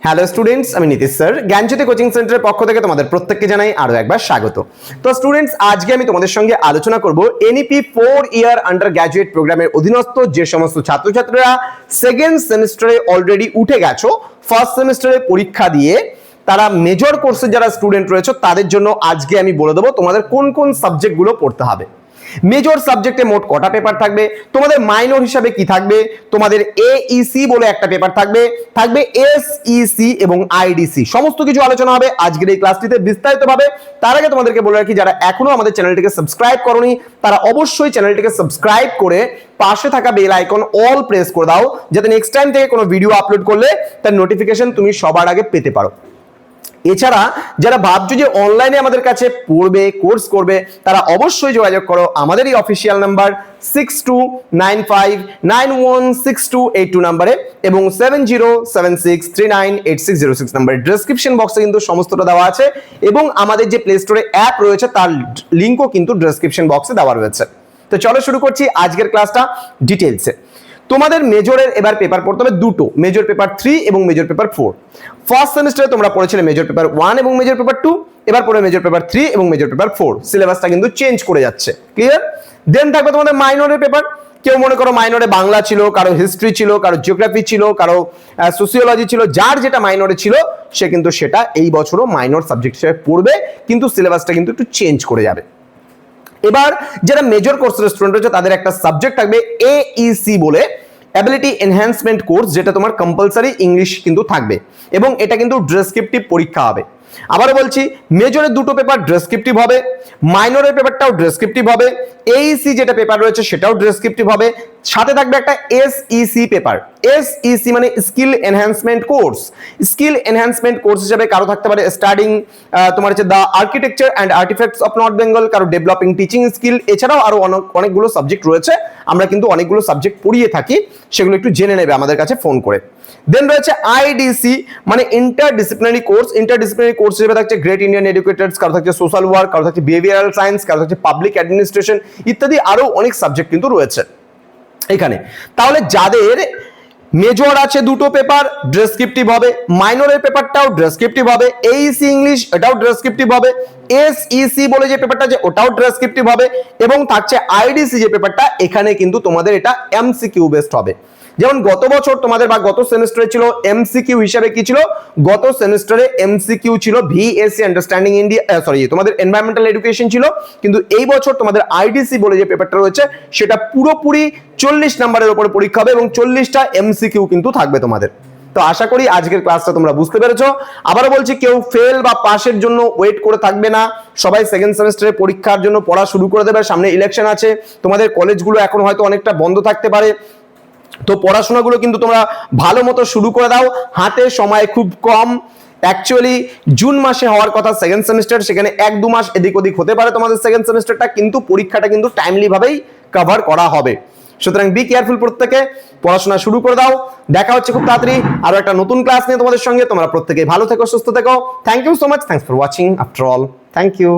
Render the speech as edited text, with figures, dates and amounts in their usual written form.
Hello students, আমি Nitish sir জ্ঞানজ্যোতি coaching সেন্টারের পক্ষ থেকে তোমাদের প্রত্যেককে জানাই আরো একবার স্বাগত। তো স্টুডেন্টস, আজকে আমি তোমাদের সঙ্গে আলোচনা করব এনইপি 4 ইয়ার আন্ডার গ্র্যাজুয়েট প্রোগ্রামের অধীনস্থ যে সমস্ত ছাত্রছাত্রীরা সেকেন্ড সেমিস্টারে অলরেডি উঠে গেছো, ফার্স্ট সেমিস্টারে পরীক্ষা দিয়ে তারা মেজর কোর্সের যারা স্টুডেন্ট রয়েছে তাদের জন্য আজকে আমি বলে দেবো তোমাদের কোন কোন সাবজেক্টগুলো পড়তে হবে। মেজর সাবজেক্টে মোট কটা পেপার থাকবে, তোমাদের মাইনর হিসাবে কি থাকবে, তোমাদের এইসি বলে একটা পেপার থাকবে, এসইসি এবং আইডিসি, সমস্ত কিছু আলোচনা হবে আজকের এই ক্লাসটিতে বিস্তারিতভাবে। তার আগে তোমাদেরকে বলে রাখি, যারা এখনো আমাদের চ্যানেলটিকে সাবস্ক্রাইব করোনি তারা অবশ্যই চ্যানেলটিকে সাবস্ক্রাইব করে পাশে থাকা বেল আইকন অল প্রেস করে দাও, যাতে নেক্সট টাইম থেকে কোনো ভিডিও আপলোড করলে তার নোটিফিকেশন তুমি সবার আগে পেতে পারো। এছাড়া যারা ভাবছো যে অনলাইনে আমাদের কাছে পড়বে, কোর্স করবে, তারা অবশ্যই যোগাযোগ করো আমাদের এই অফিসিয়াল নাম্বার 6295916282 নাম্বারে এবং 7076398606 নাম্বারে। ডেসক্রিপশন বক্সে কিন্তু সমস্তটা দেওয়া আছে এবং আমাদের যে প্লে স্টোরে অ্যাপ রয়েছে তার লিংকও কিন্তু ডেসক্রিপশন বক্সে দেওয়া রয়েছে। তো চলো শুরু করছি আজকের ক্লাসটা ডিটেলসে। তোমাদের মেজরের এবার পেপার পড়তে হবে দুটো, মেজর পেপার 3 এবং মেজর পেপার 4। ফার্স্ট সেমিস্টারে তোমরা পড়েছিলে মেজর পেপার 1 এবং মেজর পেপার 2, এবার পড়বে মেজর পেপার 3 এবং মেজর পেপার 4। সিলেবাসটা কিন্তু চেঞ্জ করে যাচ্ছে, ক্লিয়ার? দেন থাকবে তোমাদের মাইনরের পেপার। কেউ মনে করো মাইনরে বাংলা ছিল, কারো হিস্ট্রি ছিল, কারো জিওগ্রাফি ছিল, কারো সোসিওলজি ছিল, যার যেটা মাইনরে ছিল সে কিন্তু সেটা এই বছরও মাইনর সাবজেক্ট হিসেবে পড়বে, কিন্তু সিলেবাসটা কিন্তু একটু চেঞ্জ করে যাবে। এবার যারা মেজর কোর্সের স্টুডেন্ট রয়েছে তাদের একটা সাবজেক্ট থাকবে এইসি বলে, অ্যাবিলিটি এনহ্যান্সমেন্ট কোর্স, যেটা তোমার কম্পালসারি ইংলিশ কিন্তু থাকবে এবং এটা কিন্তু ডেসক্রিপটিভ পরীক্ষা হবে। আবারও বলছি, মেজরের দুটো পেপার ডেসক্রিপটিভ হবে, মাইনরের পেপারটাও ডেসক্রিপটিভ হবে, এইসি যেটা পেপার রয়েছে সেটাও ডেসক্রিপটিভ হবে, সাথে থাকবে একটা এসইসি পেপার। এসইসি মানে skill enhancement course. Skill enhancement course হিসেবে কারো থাকতে পারে স্টাডিং তোমার হচ্ছে the architecture and artefacts of north Bengal, কারো ডেভেলপিং টিচিং স্কিল। এছাড়াও আরো অনেকগুলো সাবজেক্ট রয়েছে, আমরা কিন্তু অনেকগুলো সাবজেক্ট পড়িয়ে থাকি, সেগুলো একটু জেনে নেবে আমাদের কাছে ফোন করে। দেন রয়েছে আইডিসি মানে ইন্টারডিসিপ্লিনারি কোর্স। ইন্টারডিসিপ্লিনারি কোর্স হিসেবে থাকছে গ্রেট ইন্ডিয়ান এডুকেটরস, কারো থাকছে সোশ্যাল ওয়ার্ক, কারো থাকছে বিহেভিয়ারাল সায়েন্স, কারো থাকছে পাবলিক অ্যাডমিনিস্ট্রেশন ইত্যাদি আরো অনেক সাবজেক্ট কিন্তু রয়েছে এখানে। তাহলে যাদের মেজর আছে দুটো পেপার ডেসক্রিপটিভ হবে, মাইনরের পেপারটাও ডেসক্রিপটিভ হবে, এইসি ইংলিশ এটাও ডেসক্রিপটিভ হবে, এসইসি বলে যে পেপারটা আছে ওটাও ডেসক্রিপটিভ হবে এবং থাকছে আইডিসি যে পেপারটা, এখানে কিন্তু তোমাদের এটা এমসিকিউ বেসড হবে। যেমন গত বছর তোমাদের বা গত সেমিস্টারে ছিল এমসিকিউ হিসাবে কি ছিল, গত সেমিস্টারে এমসিকিউ ছিল ভিএসসি আন্ডারস্ট্যান্ডিং ইন্ডিয়া, তোমাদের এনভায়রনমেন্টাল এডুকেশন ছিল, কিন্তু এই বছর তোমাদের আইডিসি বলে যে পেপারটা রয়েছে সেটা পুরোপুরি 40 নম্বরের উপরে পরীক্ষা হবে এবং 40টা এমসিকিউ কিন্তু থাকবে তোমাদের। তো আশা করি আজকের ক্লাসটা তোমরা বুঝতে পেরেছো। আবারও বলছি, কেউ ফেল বা পাসের জন্য ওয়েট করে থাকবে না, সবাই সেকেন্ড সেমিস্টারে পরীক্ষার জন্য পড়া শুরু করে দেবে। সামনে ইলেকশন আছে, তোমাদের কলেজগুলো এখন হয়তো অনেকটা বন্ধ থাকতে পারে, তো পড়াশোনাগুলো কিন্তু তোমরা ভালো মতো শুরু করে দাও, হাতে সময় খুব কম। অ্যাকচুয়ালি জুন মাসে হওয়ার কথা সেকেন্ড সেমিস্টার, সেখানে 1-2 মাস এদিক ওদিক হতে পারে তোমাদের সেকেন্ড সেমিস্টারটা, কিন্তু পরীক্ষাটা কিন্তু টাইমলি ভাবেই কভার করা হবে। সুতরাং বি কেয়ারফুল, প্রত্যেকে পড়াশোনা শুরু করে দাও। দেখা হচ্ছে খুব তাড়াতাড়ি আরো একটা নতুন ক্লাস নিয়ে তোমাদের সঙ্গে। তোমরা প্রত্যেকেই ভালো থেকো, সুস্থ থেকো। Thank you so much, thanks for watching after all, thank you.